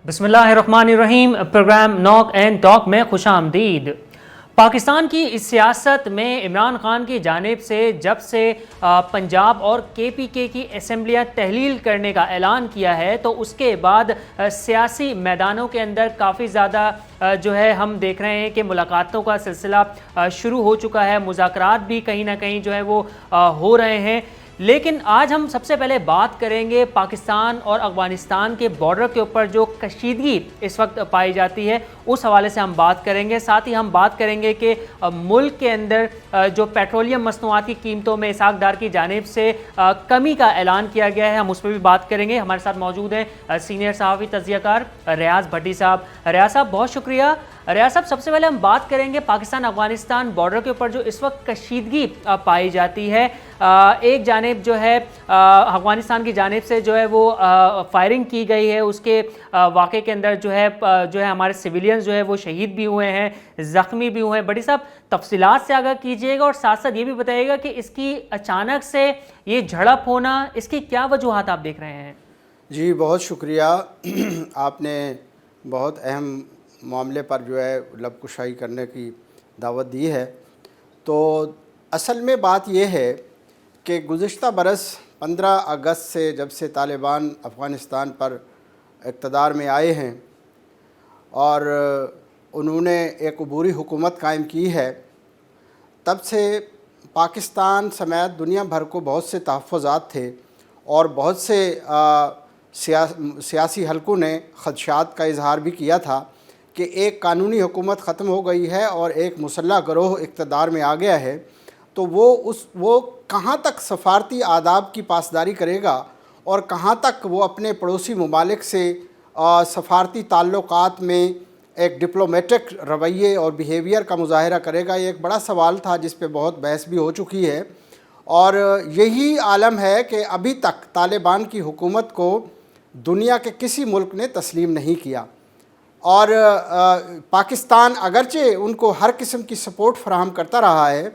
بسم اللہ الرحمن الرحیم۔ پروگرام ناک اینڈ ٹاک میں خوش آمدید۔ پاکستان کی اس سیاست میں عمران خان کی جانب سے جب سے پنجاب اور KPK کی اسمبلیاں تحلیل کرنے کا اعلان کیا ہے تو اس کے بعد سیاسی میدانوں کے اندر کافی زیادہ جو ہے ہم دیکھ رہے ہیں کہ ملاقاتوں کا سلسلہ شروع ہو چکا ہے، مذاکرات بھی کہیں نہ کہیں جو ہے وہ ہو رہے ہیں۔ لیکن آج ہم سب سے پہلے بات کریں گے پاکستان اور افغانستان کے بارڈر کے اوپر جو کشیدگی اس وقت پائی جاتی ہے اس حوالے سے ہم بات کریں گے۔ ساتھ ہی ہم بات کریں گے کہ ملک کے اندر جو پیٹرولیم مصنوعات کی قیمتوں میں اسحاق ڈار کی جانب سے کمی کا اعلان کیا گیا ہے، ہم اس پہ بھی بات کریں گے۔ ہمارے ساتھ موجود ہیں سینئر صحافی تجزیہ کار ریاض بھٹی صاحب۔ ریاض صاحب بہت شکریہ۔ ریاض صاحب سب سے پہلے ہم بات کریں گے پاکستان افغانستان بارڈر کے اوپر جو اس وقت کشیدگی پائی جاتی ہے۔ ایک جانب جو ہے افغانستان کی جانب سے جو ہے وہ فائرنگ کی گئی ہے، اس کے واقعے کے اندر جو ہے ہمارے سویلینز جو ہے وہ شہید بھی ہوئے ہیں، زخمی بھی ہوئے ہیں۔ بھٹی صاحب تفصیلات سے آگاہ کیجئے گا اور ساتھ ساتھ یہ بھی بتائیے گا کہ اس کی اچانک سے یہ جھڑپ ہونا، اس کی کیا وجوہات آپ دیکھ رہے ہیں؟ جی بہت شکریہ، آپ نے بہت اہم معاملے پر جو ہے لب کشائی کرنے کی دعوت دی ہے۔ تو اصل میں بات یہ ہے کہ گزشتہ برس 15 اگست سے جب سے طالبان افغانستان پر اقتدار میں آئے ہیں اور انہوں نے ایک عبوری حکومت قائم کی ہے، تب سے پاکستان سمیت دنیا بھر کو بہت سے تحفظات تھے اور بہت سے سیاسی حلقوں نے خدشات کا اظہار بھی کیا تھا کہ ایک قانونی حکومت ختم ہو گئی ہے اور ایک مسلح گروہ اقتدار میں آ گیا ہے، تو وہ کہاں تک سفارتی آداب کی پاسداری کرے گا اور کہاں تک وہ اپنے پڑوسی ممالک سے سفارتی تعلقات میں ایک ڈپلومیٹک رویے اور بیہیویئر کا مظاہرہ کرے گا۔ یہ ایک بڑا سوال تھا جس پہ بہت بحث بھی ہو چکی ہے، اور یہی عالم ہے کہ ابھی تک طالبان کی حکومت کو دنیا کے کسی ملک نے تسلیم نہیں کیا، اور پاکستان اگرچہ ان کو ہر قسم کی سپورٹ فراہم کرتا رہا ہے،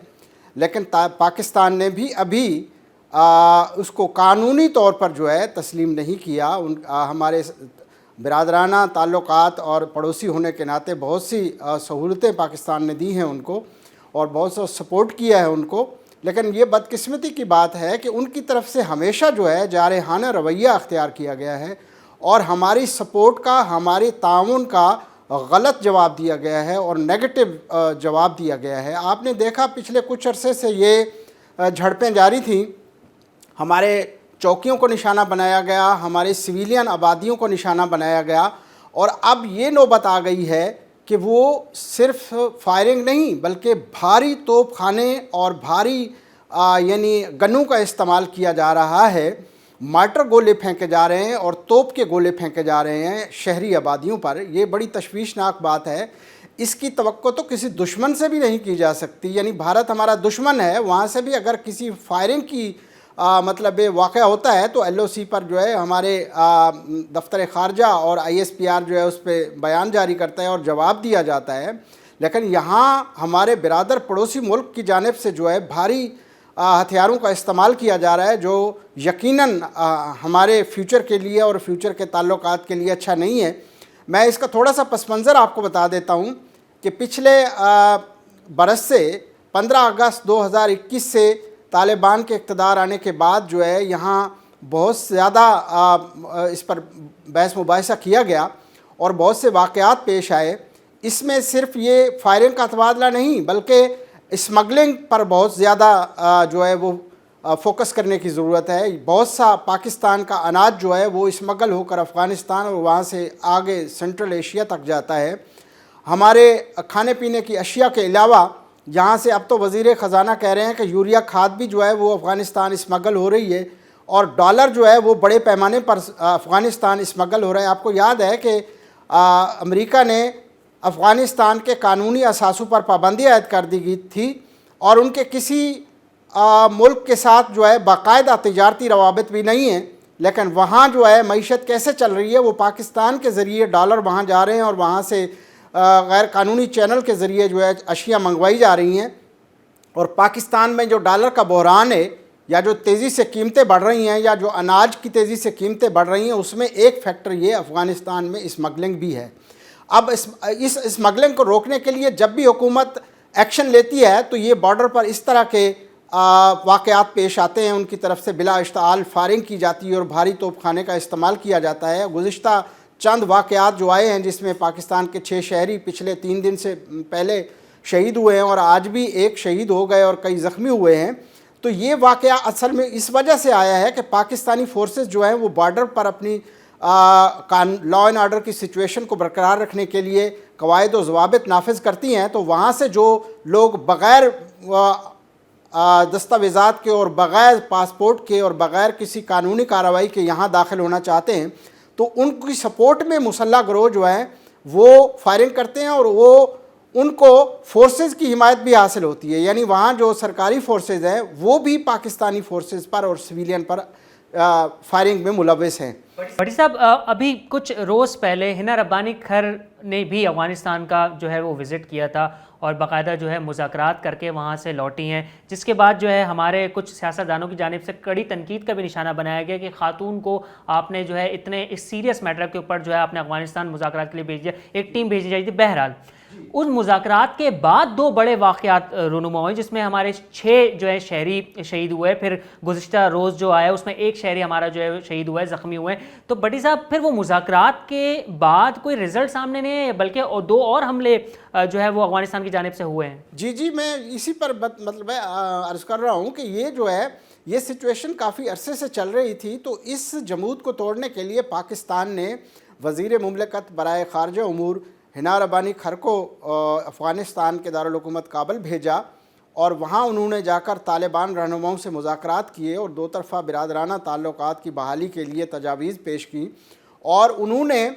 لیکن پاکستان نے بھی ابھی اس کو قانونی طور پر جو ہے تسلیم نہیں کیا۔ ہمارے برادرانہ تعلقات اور پڑوسی ہونے کے ناطے بہت سی سہولتیں پاکستان نے دی ہیں ان کو اور بہت سا سپورٹ کیا ہے ان کو، لیکن یہ بدقسمتی کی بات ہے کہ ان کی طرف سے ہمیشہ جو ہے جارحانہ رویہ اختیار کیا گیا ہے اور ہماری سپورٹ کا، ہماری تعاون کا غلط جواب دیا گیا ہے اور نیگیٹو جواب دیا گیا ہے۔ آپ نے دیکھا پچھلے کچھ عرصے سے یہ جھڑپیں جاری تھیں، ہمارے چوکیوں کو نشانہ بنایا گیا، ہمارے سویلین آبادیوں کو نشانہ بنایا گیا، اور اب یہ نوبت آ گئی ہے کہ وہ صرف فائرنگ نہیں بلکہ بھاری توپ خانے اور بھاری یعنی گنوں کا استعمال کیا جا رہا ہے، مارٹر گولے پھینکے جا رہے ہیں اور توپ کے گولے پھینکے جا رہے ہیں شہری آبادیوں پر۔ یہ بڑی تشویشناک بات ہے، اس کی توقع تو کسی دشمن سے بھی نہیں کی جا سکتی، یعنی بھارت ہمارا دشمن ہے، وہاں سے بھی اگر کسی فائرنگ کی مطلب واقعہ ہوتا ہے تو LOC پر جو ہے ہمارے دفتر خارجہ اور ISPR جو ہے اس پہ بیان جاری کرتا ہے اور جواب دیا جاتا ہے، لیکن یہاں ہمارے برادر پڑوسی ملک کی جانب سے جو ہے بھاری ہتھیاروں کا استعمال کیا جا رہا ہے، جو یقیناً ہمارے فیوچر کے لیے اور فیوچر کے تعلقات کے لیے اچھا نہیں ہے۔ میں اس کا تھوڑا سا پس منظر آپ کو بتا دیتا ہوں کہ پچھلے برس سے 15 اگست 2021 سے طالبان کے اقتدار آنے کے بعد جو ہے یہاں بہت زیادہ اس پر بحث مباحثہ کیا گیا اور بہت سے واقعات پیش آئے۔ اس میں صرف یہ فائرنگ کا تبادلہ نہیں بلکہ اسمگلنگ پر بہت زیادہ جو ہے وہ فوکس کرنے کی ضرورت ہے۔ بہت سا پاکستان کا اناج جو ہے وہ اسمگل ہو کر افغانستان اور وہاں سے آگے سنٹرل ایشیا تک جاتا ہے۔ ہمارے کھانے پینے کی اشیاء کے علاوہ یہاں سے اب تو وزیر خزانہ کہہ رہے ہیں کہ یوریا کھاد بھی جو ہے وہ افغانستان اسمگل ہو رہی ہے، اور ڈالر جو ہے وہ بڑے پیمانے پر افغانستان اسمگل ہو رہا ہے۔ آپ کو یاد ہے کہ امریکہ نے افغانستان کے قانونی اثاثوں پر پابندی عائد کر دی گئی تھی اور ان کے کسی ملک کے ساتھ جو ہے باقاعدہ تجارتی روابط بھی نہیں ہیں، لیکن وہاں جو ہے معیشت کیسے چل رہی ہے، وہ پاکستان کے ذریعے ڈالر وہاں جا رہے ہیں اور وہاں سے غیر قانونی چینل کے ذریعے جو ہے اشیاء منگوائی جا رہی ہیں، اور پاکستان میں جو ڈالر کا بحران ہے یا جو تیزی سے قیمتیں بڑھ رہی ہیں یا جو اناج کی تیزی سے قیمتیں بڑھ رہی ہیں، اس میں ایک فیکٹر یہ افغانستان میں اسمگلنگ بھی ہے۔ اب اس اسمگلنگ کو روکنے کے لیے جب بھی حکومت ایکشن لیتی ہے تو یہ بارڈر پر اس طرح کے واقعات پیش آتے ہیں، ان کی طرف سے بلا اشتعال فائرنگ کی جاتی ہے اور بھاری توپ خانے کا استعمال کیا جاتا ہے۔ گزشتہ چند واقعات جو آئے ہیں جس میں پاکستان کے 6 شہری پچھلے 3 دن سے پہلے شہید ہوئے ہیں اور آج بھی ایک شہید ہو گئے اور کئی زخمی ہوئے ہیں، تو یہ واقعہ اصل میں اس وجہ سے آیا ہے کہ پاکستانی فورسز جو ہیں وہ بارڈر پر اپنی لا اینڈ آرڈر کی سچویشن کو برقرار رکھنے کے لیے قواعد و ضوابط نافذ کرتی ہیں، تو وہاں سے جو لوگ بغیر دستاویزات کے اور بغیر پاسپورٹ کے اور بغیر کسی قانونی کارروائی کے یہاں داخل ہونا چاہتے ہیں، تو ان کی سپورٹ میں مسلح گروہ جو ہیں وہ فائرنگ کرتے ہیں اور وہ ان کو فورسز کی حمایت بھی حاصل ہوتی ہے، یعنی وہاں جو سرکاری فورسز ہیں وہ بھی پاکستانی فورسز پر اور سویلین پر فائرنگ میں ملوث ہیں۔ بھٹی صاحب، ابھی کچھ روز پہلے حنا ربانی کھر نے بھی افغانستان کا جو ہے وہ وزٹ کیا تھا اور باقاعدہ جو ہے مذاکرات کر کے وہاں سے لوٹی ہیں، جس کے بعد جو ہے ہمارے کچھ سیاستدانوں کی جانب سے کڑی تنقید کا بھی نشانہ بنایا گیا کہ خاتون کو آپ نے جو ہے اتنے اس سیریس میٹر کے اوپر جو ہے آپ نے افغانستان مذاکرات کے لیے بھیج دیا، ایک ٹیم بھیجی جائی تھی۔ بہرحال ان مذاکرات کے بعد 2 بڑے واقعات رونما ہوئے جس میں ہمارے 6 جو ہے شہری شہید ہوئے، پھر گزشتہ روز جو آیا اس میں 1 شہری ہمارا جو ہے شہید ہوا ہے، زخمی ہوئے ہیں۔ تو بھٹی صاحب، پھر وہ مذاکرات کے بعد کوئی رزلٹ سامنے نہیں ہے بلکہ 2 اور حملے جو ہے وہ افغانستان کی جانب سے ہوئے ہیں۔ جی میں اسی پر مطلب عرض کر رہا ہوں کہ یہ جو ہے یہ سچویشن کافی عرصے سے چل رہی تھی، تو اس جمود کو توڑنے کے لیے پاکستان نے وزیر مملکت برائے خارجہ امور حنا ربانی کھر کو افغانستان کے دارالحکومت کابل بھیجا اور وہاں انہوں نے جا کر طالبان رہنماؤں سے مذاکرات کیے اور 2 طرفہ برادرانہ تعلقات کی بحالی کے لیے تجاویز پیش کی، اور انہوں نے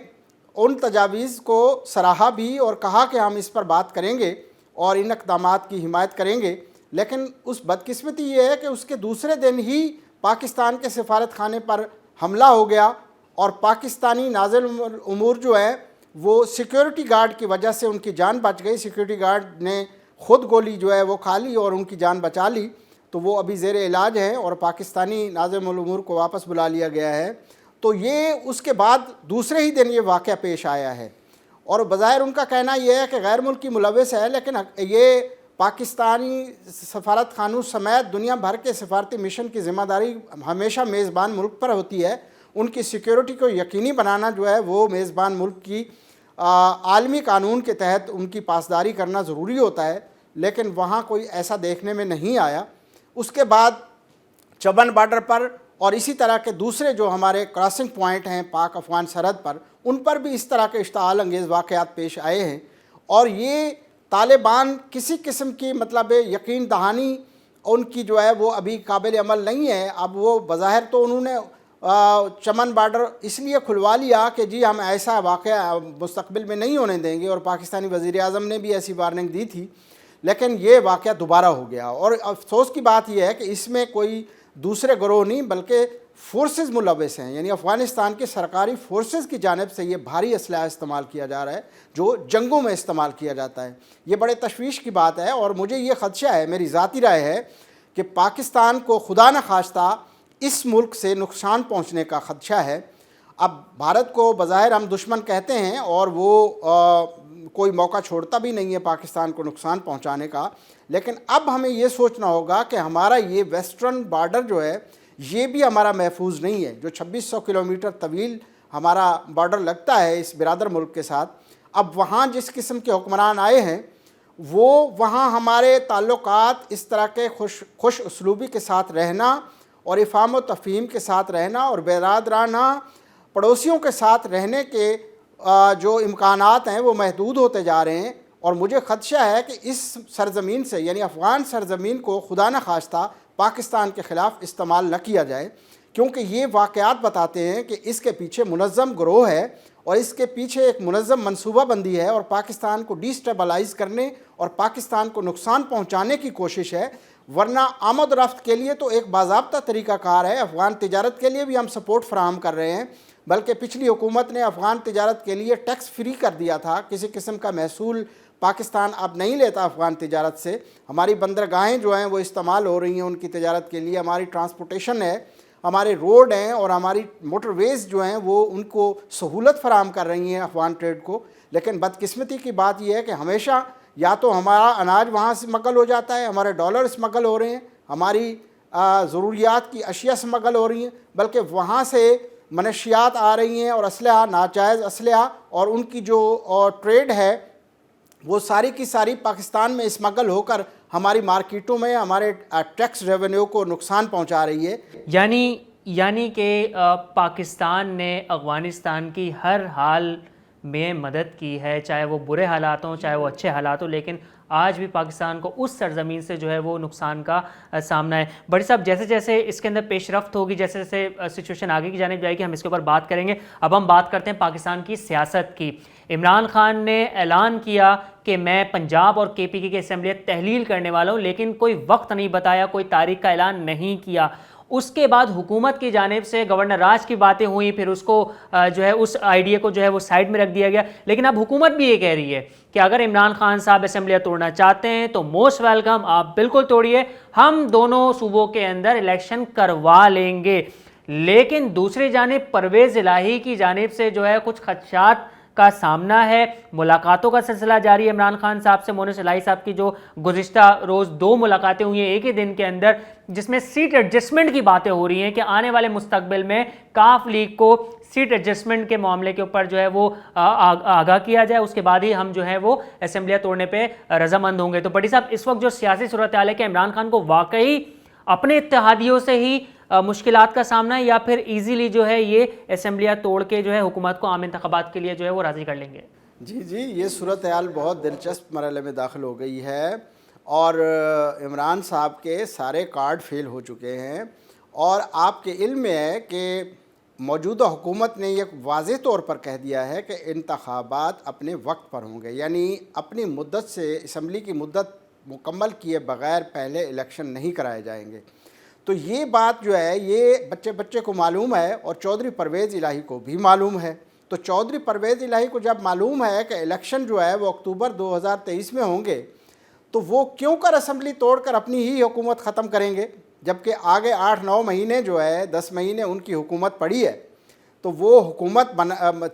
ان تجاویز کو سراہا بھی اور کہا کہ ہم اس پر بات کریں گے اور ان اقدامات کی حمایت کریں گے۔ لیکن اس بدقسمتی یہ ہے کہ اس کے دوسرے دن ہی پاکستان کے سفارت خانے پر حملہ ہو گیا اور پاکستانی ناظر امور جو ہے وہ سیکیورٹی گارڈ کی وجہ سے ان کی جان بچ گئی۔ سیکیورٹی گارڈ نے خود گولی جو ہے وہ کھا لی اور ان کی جان بچا لی، تو وہ ابھی زیر علاج ہیں اور پاکستانی ناظر الامور کو واپس بلا لیا گیا ہے۔ تو یہ اس کے بعد دوسرے ہی دن یہ واقعہ پیش آیا ہے، اور بظاہر ان کا کہنا یہ ہے کہ غیر ملکی ملوث ہے، لیکن یہ پاکستانی سفارت خانوں سمیت دنیا بھر کے سفارتی مشن کی ذمہ داری ہمیشہ میزبان ملک پر ہوتی ہے۔ ان کی سیکیورٹی کو یقینی بنانا جو ہے وہ میزبان ملک کی عالمی قانون کے تحت ان کی پاسداری کرنا ضروری ہوتا ہے، لیکن وہاں کوئی ایسا دیکھنے میں نہیں آیا۔ اس کے بعد چبن بارڈر پر اور اسی طرح کے دوسرے جو ہمارے کراسنگ پوائنٹ ہیں پاک افغان سرحد پر، ان پر بھی اس طرح کے اشتعال انگیز واقعات پیش آئے ہیں، اور یہ طالبان کسی قسم کی مطلب یقین دہانی ان کی جو ہے وہ ابھی قابل عمل نہیں ہے۔ اب وہ بظاہر تو انہوں نے چمن بارڈر اس لیے کھلوا لیا کہ جی ہم ایسا واقعہ مستقبل میں نہیں ہونے دیں گے، اور پاکستانی وزیر اعظم نے بھی ایسی وارننگ دی تھی، لیکن یہ واقعہ دوبارہ ہو گیا۔ اور افسوس کی بات یہ ہے کہ اس میں کوئی دوسرے گروہ نہیں بلکہ فورسز ملوث ہیں، یعنی افغانستان کی سرکاری فورسز کی جانب سے یہ بھاری اسلحہ استعمال کیا جا رہا ہے جو جنگوں میں استعمال کیا جاتا ہے۔ یہ بڑے تشویش کی بات ہے، اور مجھے یہ خدشہ ہے، میری ذاتی رائے ہے کہ پاکستان کو خدا نخواستہ اس ملک سے نقصان پہنچنے کا خدشہ ہے۔ اب بھارت کو بظاہر ہم دشمن کہتے ہیں اور وہ کوئی موقع چھوڑتا بھی نہیں ہے پاکستان کو نقصان پہنچانے کا، لیکن اب ہمیں یہ سوچنا ہوگا کہ ہمارا یہ ویسٹرن بارڈر جو ہے یہ بھی ہمارا محفوظ نہیں ہے، جو 2600 کلومیٹر طویل ہمارا بارڈر لگتا ہے اس برادر ملک کے ساتھ۔ اب وہاں جس قسم کے حکمران آئے ہیں وہ وہاں ہمارے تعلقات اس طرح کے خوش اسلوبی کے ساتھ رہنا اور افہام و تفہیم کے ساتھ رہنا اور برادرانہ پڑوسیوں کے ساتھ رہنے کے جو امکانات ہیں وہ محدود ہوتے جا رہے ہیں، اور مجھے خدشہ ہے کہ اس سرزمین سے یعنی افغان سرزمین کو خدا نخواستہ پاکستان کے خلاف استعمال نہ کیا جائے، کیونکہ یہ واقعات بتاتے ہیں کہ اس کے پیچھے منظم گروہ ہے اور اس کے پیچھے ایک منظم منصوبہ بندی ہے اور پاکستان کو ڈی اسٹیبلائز کرنے اور پاکستان کو نقصان پہنچانے کی کوشش ہے۔ ورنہ آمد و رفت کے لیے تو ایک باضابطہ طریقہ کار ہے، افغان تجارت کے لیے بھی ہم سپورٹ فراہم کر رہے ہیں، بلکہ پچھلی حکومت نے افغان تجارت کے لیے ٹیکس فری کر دیا تھا، کسی قسم کا محصول پاکستان اب نہیں لیتا افغان تجارت سے. ہماری بندرگاہیں جو ہیں وہ استعمال ہو رہی ہیں ان کی تجارت کے لیے, ہماری ٹرانسپورٹیشن ہے, ہمارے روڈ ہیں اور ہماری موٹر ویز جو ہیں وہ ان کو سہولت فراہم کر رہی ہیں افغان ٹریڈ کو. لیکن بدقسمتی کی بات یہ ہے کہ ہمیشہ یا تو ہمارا اناج وہاں سے اسمگل ہو جاتا ہے, ہمارے ڈالر اسمگل ہو رہے ہیں, ہماری ضروریات کی اشیاء اسمگل ہو رہی ہیں, بلکہ وہاں سے منشیات آ رہی ہیں اور اسلحہ, ناجائز اسلحہ, اور ان کی جو ٹریڈ ہے وہ ساری کی ساری پاکستان میں اسمگل ہو کر ہماری مارکیٹوں میں ہمارے ٹیکس ریونیو کو نقصان پہنچا رہی ہے. یعنی کہ پاکستان نے افغانستان کی ہر حال میں مدد کی ہے, چاہے وہ برے حالات ہوں چاہے وہ اچھے حالات ہوں, لیکن آج بھی پاکستان کو اس سرزمین سے جو ہے وہ نقصان کا سامنا ہے. بڑی صاحب, جیسے جیسے اس کے اندر پیش رفت ہوگی, جیسے جیسے سچویشن آگے کی جانب جائے گی, ہم اس کے اوپر بات کریں گے. اب ہم بات کرتے ہیں پاکستان کی سیاست کی. عمران خان نے اعلان کیا کہ میں پنجاب اور کے پی کے اسمبلیت تحلیل کرنے والا ہوں, لیکن کوئی وقت نہیں بتایا, کوئی تاریخ کا اعلان نہیں کیا. اس کے بعد حکومت کی جانب سے گورنر راج کی باتیں ہوئیں, پھر اس کو جو ہے اس آئیڈیا کو جو ہے وہ سائڈ میں رکھ دیا گیا. لیکن اب حکومت بھی یہ کہہ رہی ہے کہ اگر عمران خان صاحب اسمبلیاں توڑنا چاہتے ہیں تو موسٹ ویلکم, آپ بالکل توڑیے, ہم دونوں صوبوں کے اندر الیکشن کروا لیں گے. لیکن دوسری جانب پرویز الہی کی جانب سے جو ہے کچھ خدشات کا سامنا ہے. ملاقاتوں کا سلسلہ جاری ہے عمران خان صاحب سے. مونس الہی صاحب کی جو گزشتہ روز 2 ملاقاتیں ہوئی ہیں ایک ہی دن کے اندر, جس میں سیٹ ایڈجسٹمنٹ کی باتیں ہو رہی ہیں کہ آنے والے مستقبل میں کاف لیگ کو سیٹ ایڈجسٹمنٹ کے معاملے کے اوپر جو ہے وہ آگاہ کیا جائے, اس کے بعد ہی ہم جو ہے وہ اسمبلیاں توڑنے پہ رضامند ہوں گے. تو بڑی صاحب, اس وقت جو سیاسی صورتحال ہے کہ عمران خان کو واقعی اپنے اتحادیوں سے ہی مشکلات کا سامنا ہے, یا پھر ایزیلی جو ہے یہ اسمبلیاں توڑ کے جو ہے حکومت کو عام انتخابات کے لیے جو ہے وہ راضی کر لیں گے؟ جی, یہ صورتحال بہت دلچسپ مرحلے میں داخل ہو گئی ہے, اور عمران صاحب کے سارے کارڈ فیل ہو چکے ہیں. اور آپ کے علم میں ہے کہ موجودہ حکومت نے یہ واضح طور پر کہہ دیا ہے کہ انتخابات اپنے وقت پر ہوں گے, یعنی اپنی مدت سے, اسمبلی کی مدت مکمل کیے بغیر پہلے الیکشن نہیں کرائے جائیں گے. تو یہ بات جو ہے یہ بچے کو معلوم ہے, اور چودھری پرویز الہی کو بھی معلوم ہے. تو چودھری پرویز الہی کو جب معلوم ہے کہ الیکشن جو ہے وہ اکتوبر 2023 میں ہوں گے, تو وہ کیوں کر اسمبلی توڑ کر اپنی ہی حکومت ختم کریں گے, جبکہ آگے 8-9 مہینے جو ہے 10 مہینے ان کی حکومت پڑی ہے. تو وہ حکومت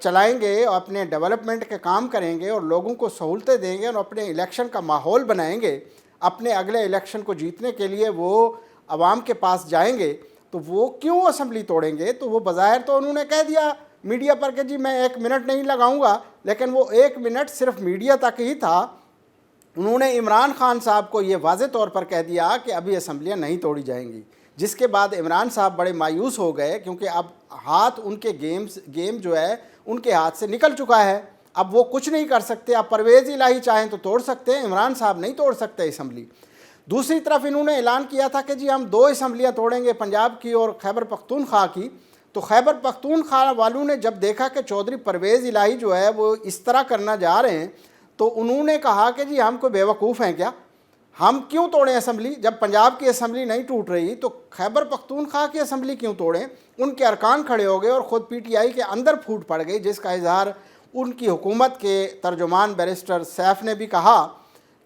چلائیں گے اور اپنے ڈیولپمنٹ کے کام کریں گے اور لوگوں کو سہولتیں دیں گے اور اپنے الیکشن کا ماحول بنائیں گے. اپنے اگلے الیکشن کو جیتنے کے لیے وہ عوام کے پاس جائیں گے. تو وہ کیوں اسمبلی توڑیں گے؟ تو وہ بظاہر تو انہوں نے کہہ دیا میڈیا پر کہ جی میں 1 منٹ نہیں لگاؤں گا, لیکن وہ 1 منٹ صرف میڈیا تک ہی تھا. انہوں نے عمران خان صاحب کو یہ واضح طور پر کہہ دیا کہ ابھی اسمبلیاں نہیں توڑی جائیں گی, جس کے بعد عمران صاحب بڑے مایوس ہو گئے, کیونکہ اب ہاتھ ان کے گیم جو ہے ان کے ہاتھ سے نکل چکا ہے. اب وہ کچھ نہیں کر سکتے. اب پرویز الہی چاہیں تو توڑ سکتے ہیں, عمران صاحب نہیں توڑ سکتے اسمبلی. دوسری طرف انہوں نے اعلان کیا تھا کہ جی ہم 2 اسمبلیاں توڑیں گے, پنجاب کی اور خیبر پختونخوا کی. تو خیبر پختونخوا والوں نے جب دیکھا کہ چودھری پرویز الہی جو ہے وہ اس طرح کرنا جا رہے ہیں, تو انہوں نے کہا کہ جی ہم کوئی بیوقوف ہیں کیا, ہم کیوں توڑیں اسمبلی؟ جب پنجاب کی اسمبلی نہیں ٹوٹ رہی تو خیبر پختونخوا کی اسمبلی کیوں توڑیں؟ ان کے ارکان کھڑے ہو گئے اور خود پی ٹی آئی کے اندر پھوٹ پڑ گئی, جس کا اظہار ان کی حکومت کے ترجمان بیرسٹر سیف نے بھی کہا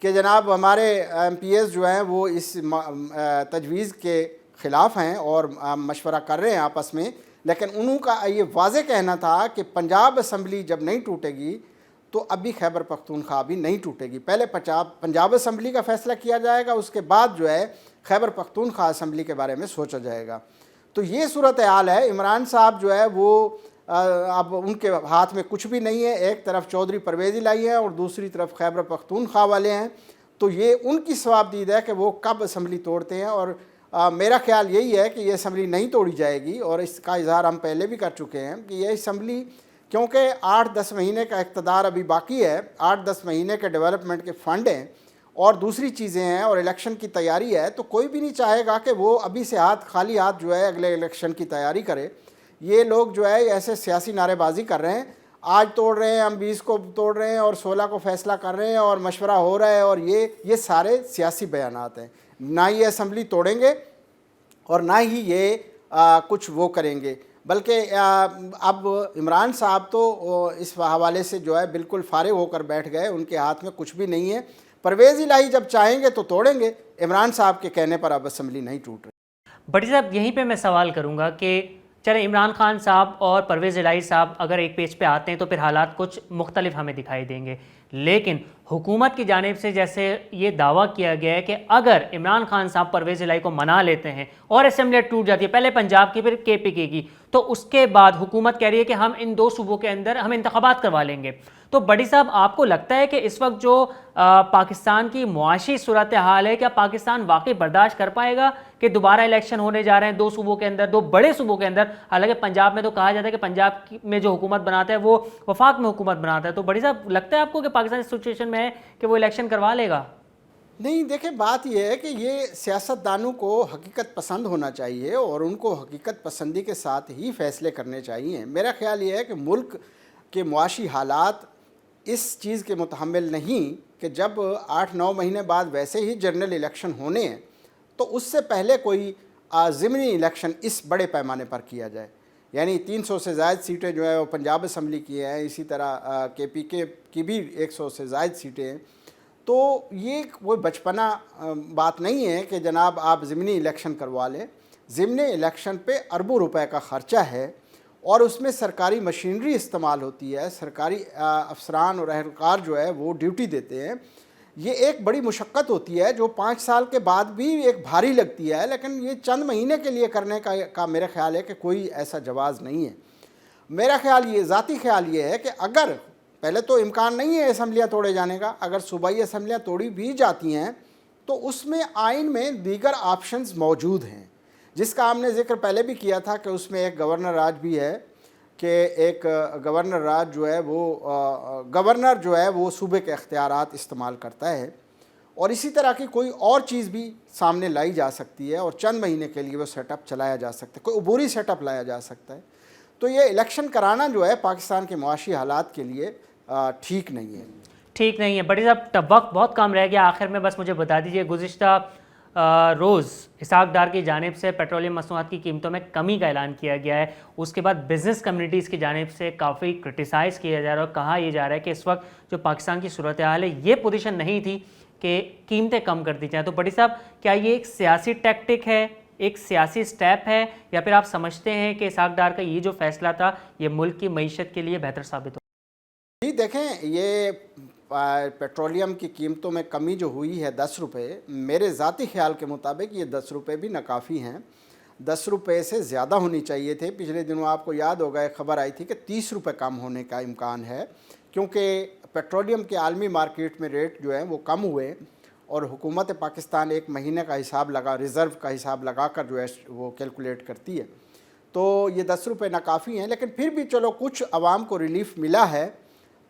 کہ جناب ہمارے ایم پی ایز جو ہیں وہ اس تجویز کے خلاف ہیں اور مشورہ کر رہے ہیں آپس میں. لیکن انہوں کا یہ واضح کہنا تھا کہ پنجاب اسمبلی جب نہیں ٹوٹے گی تو ابھی خیبر پختونخوا بھی نہیں ٹوٹے گی. پہلے پنجاب اسمبلی کا فیصلہ کیا جائے گا, اس کے بعد جو ہے خیبر پختونخوا اسمبلی کے بارے میں سوچا جائے گا. تو یہ صورتحال ہے. عمران صاحب جو ہے وہ اب ان کے ہاتھ میں کچھ بھی نہیں ہے. ایک طرف چودھری پرویز الہی ہے اور دوسری طرف خیبر پختونخوا والے ہیں. تو یہ ان کی ثوابدید ہے کہ وہ کب اسمبلی توڑتے ہیں, اور میرا خیال یہی ہے کہ یہ اسمبلی نہیں توڑی جائے گی. اور اس کا اظہار ہم پہلے بھی کر چکے ہیں کہ یہ اسمبلی, کیونکہ 8-10 مہینے کا اقتدار ابھی باقی ہے, 8-10 مہینے کے ڈیولپمنٹ کے فنڈ ہیں اور دوسری چیزیں ہیں اور الیکشن کی تیاری ہے, تو کوئی بھی نہیں چاہے گا کہ وہ ابھی سے خالی ہاتھ جو ہے اگلے الیکشن کی تیاری کرے. یہ لوگ جو ہے ایسے سیاسی نعرے بازی کر رہے ہیں, آج توڑ رہے ہیں, ہم 20 کو توڑ رہے ہیں اور 16 کو فیصلہ کر رہے ہیں اور مشورہ ہو رہا ہے, اور یہ سارے سیاسی بیانات ہیں. نہ یہ اسمبلی توڑیں گے اور نہ ہی یہ کچھ وہ کریں گے. بلکہ اب عمران صاحب تو اس حوالے سے جو ہے بالکل فارغ ہو کر بیٹھ گئے، ان کے ہاتھ میں کچھ بھی نہیں ہے۔ پرویز الہی جب چاہیں گے تو توڑیں گے، عمران صاحب کے کہنے پر اب اسمبلی نہیں ٹوٹ رہی۔ بھٹی صاحب یہیں پہ میں سوال کروں گا کہ چلے عمران خان صاحب اور پرویز الہی صاحب اگر ایک پیج پہ آتے ہیں تو پھر حالات کچھ مختلف ہمیں دکھائی دیں گے، لیکن حکومت کی جانب سے جیسے یہ دعویٰ کیا گیا ہے کہ اگر عمران خان صاحب پرویز الہی کو منا لیتے ہیں اور اسمبلی ٹوٹ جاتی ہے، پہلے پنجاب کی پھر KPK کی، تو اس کے بعد حکومت کہہ رہی ہے کہ ہم ان 2 صوبوں کے اندر ہم انتخابات کروا لیں گے، تو بڑی صاحب آپ کو لگتا ہے کہ اس وقت جو پاکستان کی معاشی صورتحال ہے، کیا پاکستان واقعی برداشت کر پائے گا کہ دوبارہ الیکشن ہونے جا رہے ہیں 2 صوبوں کے اندر، 2 بڑے صوبوں کے اندر؟ حالانکہ پنجاب میں تو کہا جاتا ہے کہ پنجاب میں جو حکومت بناتا ہے وہ وفاق میں حکومت بناتا ہے، تو بڑی صاحب لگتا ہے آپ کو کہ پاکستان اس سچویشن میں ہے کہ وہ الیکشن کروا لے گا؟ نہیں، دیکھیں بات یہ ہے کہ یہ سیاست دانوں کو حقیقت پسند ہونا چاہیے اور ان کو حقیقت پسندی کے ساتھ ہی فیصلے کرنے چاہیے۔ میرا خیال یہ ہے کہ ملک کے معاشی حالات اس چیز کے متحمل نہیں کہ جب 8-9 مہینے بعد ویسے ہی جنرل الیکشن ہونے ہیں تو اس سے پہلے کوئی ضمنی الیکشن اس بڑے پیمانے پر کیا جائے۔ یعنی 300 سے زائد سیٹیں جو ہے وہ پنجاب اسمبلی کی ہیں، اسی طرح KPK کی بھی 100 سے زائد سیٹیں ہیں، تو یہ کوئی بچپنا بات نہیں ہے کہ جناب آپ ضمنی الیکشن کروا لیں۔ ضمنی الیکشن پہ اربوں روپے کا خرچہ ہے اور اس میں سرکاری مشینری استعمال ہوتی ہے، سرکاری افسران اور اہلکار جو ہے وہ ڈیوٹی دیتے ہیں۔ یہ ایک بڑی مشقت ہوتی ہے جو 5 سال کے بعد بھی ایک بھاری لگتی ہے، لیکن یہ چند مہینے کے لیے کرنے کا میرا خیال ہے کہ کوئی ایسا جواز نہیں ہے۔ میرا خیال یہ ذاتی خیال یہ ہے کہ اگر پہلے تو امکان نہیں ہے اسمبلیاں توڑے جانے کا، اگر صوبائی اسمبلیاں توڑی بھی جاتی ہیں تو اس میں آئین میں دیگر آپشنز موجود ہیں، جس کا ہم نے ذکر پہلے بھی کیا تھا کہ اس میں ایک گورنر راج بھی ہے کہ ایک گورنر راج جو ہے وہ گورنر جو ہے وہ صوبے کے اختیارات استعمال کرتا ہے، اور اسی طرح کی کوئی اور چیز بھی سامنے لائی جا سکتی ہے اور چند مہینے کے لیے وہ سیٹ اپ چلایا جا سکتا ہے، کوئی عبوری سیٹ اپ لایا جا سکتا ہے۔ تو یہ الیکشن کرانا جو ہے پاکستان کے معاشی حالات کے لیے ٹھیک نہیں ہے۔ ٹھیک نہیں ہے۔ بڑی صاحب وقت بہت کم رہ گیا، آخر میں بس مجھے بتا دیجئے، گزشتہ روز اسحاق ڈار کی جانب سے پیٹرولیم مصنوعات کی قیمتوں میں کمی کا اعلان کیا گیا ہے، اس کے بعد بزنس کمیونٹیز کی جانب سے کافی کرٹیسائز کیا جا رہا ہے اور کہا یہ جا رہا ہے کہ اس وقت جو پاکستان کی صورتحال ہے یہ پوزیشن نہیں تھی کہ قیمتیں کم کر دی جائیں۔ تو بڑی صاحب کیا یہ ایک سیاسی ٹیکٹک ہے، ایک سیاسی سٹیپ ہے، یا پھر آپ سمجھتے ہیں کہ اسحاق ڈار کا یہ جو فیصلہ تھا یہ ملک کی معیشت کے لیے بہتر ثابت ہو؟ جی دیکھیں، یہ پیٹرولیم کی قیمتوں میں کمی جو ہوئی ہے 10 روپے، میرے ذاتی خیال کے مطابق یہ 10 روپے بھی ناکافی ہیں، 10 روپے سے زیادہ ہونی چاہیے تھے۔ پچھلے دنوں آپ کو یاد ہوگا ایک خبر آئی تھی کہ 30 روپے کم ہونے کا امکان ہے، کیونکہ پیٹرولیم کے عالمی مارکیٹ میں ریٹ جو ہیں وہ کم ہوئے اور حکومت پاکستان ایک مہینے کا حساب ریزرو کا حساب لگا کر جو ہے وہ کیلکولیٹ کرتی ہے، تو یہ 10 روپے ناکافی ہیں، لیکن پھر بھی چلو کچھ عوام کو ریلیف ملا ہے۔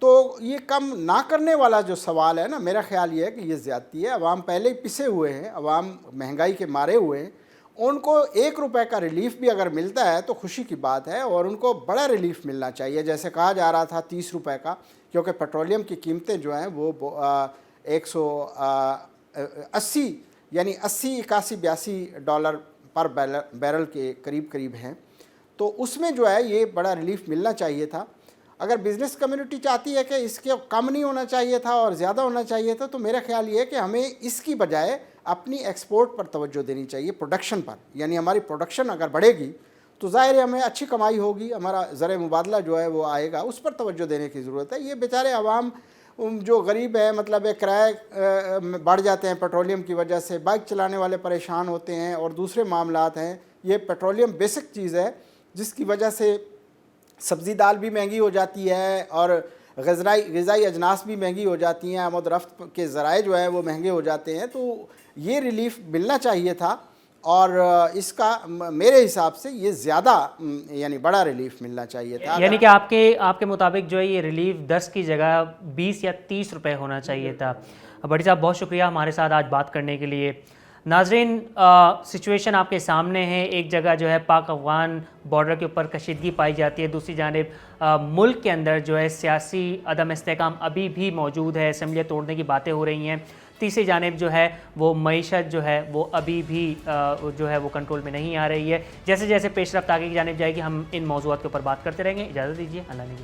تو یہ کم نہ کرنے والا جو سوال ہے نا، میرا خیال یہ ہے کہ یہ زیادتی ہے۔ عوام پہلے ہی پسے ہوئے ہیں، عوام مہنگائی کے مارے ہوئے ہیں، ان کو 1 روپے کا ریلیف بھی اگر ملتا ہے تو خوشی کی بات ہے، اور ان کو بڑا ریلیف ملنا چاہیے، جیسے کہا جا رہا تھا 30 روپے کا، کیونکہ پیٹرولیم کی قیمتیں جو ہیں وہ 180 یعنی 81-82 ڈالر پر بیرل کے قریب ہیں، تو اس میں جو ہے یہ بڑا ریلیف ملنا چاہیے تھا۔ اگر بزنس کمیونٹی چاہتی ہے کہ اس کے کم نہیں ہونا چاہیے تھا اور زیادہ ہونا چاہیے تھا، تو میرا خیال یہ ہے کہ ہمیں اس کی بجائے اپنی ایکسپورٹ پر توجہ دینی چاہیے، پروڈکشن پر، یعنی ہماری پروڈکشن اگر بڑھے گی تو ظاہر ہے ہمیں اچھی کمائی ہوگی، ہمارا زر مبادلہ جو ہے وہ آئے گا، اس پر توجہ دینے کی ضرورت ہے۔ یہ بیچارے عوام جو غریب ہیں، مطلب کرائے بڑھ جاتے ہیں پیٹرولیم کی وجہ سے، بائک چلانے والے پریشان ہوتے ہیں اور دوسرے معاملات ہیں۔ یہ پیٹرولیم بیسک چیز ہے جس کی وجہ سے سبزی دال بھی مہنگی ہو جاتی ہے اور غذائی اجناس بھی مہنگی ہو جاتی ہیں، آمد و رفت کے ذرائع جو ہیں وہ مہنگے ہو جاتے ہیں، تو یہ ریلیف ملنا چاہیے تھا، اور اس کا میرے حساب سے یہ زیادہ یعنی بڑا ریلیف ملنا چاہیے تھا۔ یعنی کہ آپ کے مطابق جو ہے یہ ریلیف 10 کی جگہ 20 یا 30 روپے ہونا چاہیے تھا۔ بھٹی صاحب بہت شکریہ ہمارے ساتھ آج بات کرنے کے لیے۔ ناظرین، سچویشن آپ کے سامنے ہے، ایک جگہ جو ہے پاک افغان بارڈر کے اوپر کشیدگی پائی جاتی ہے، دوسری جانب ملک کے اندر جو ہے سیاسی عدم استحکام ابھی بھی موجود ہے، اسمبلیاں توڑنے کی باتیں ہو رہی ہیں۔ تیسری جانب جو ہے وہ معیشت جو ہے وہ ابھی بھی جو ہے وہ کنٹرول میں نہیں آ رہی ہے. جیسے جیسے پیش رفت آگے کی جانب جائے گی ہم ان موضوعات کے اوپر بات کرتے رہیں گے. اجازت دیجیے. اللہ نے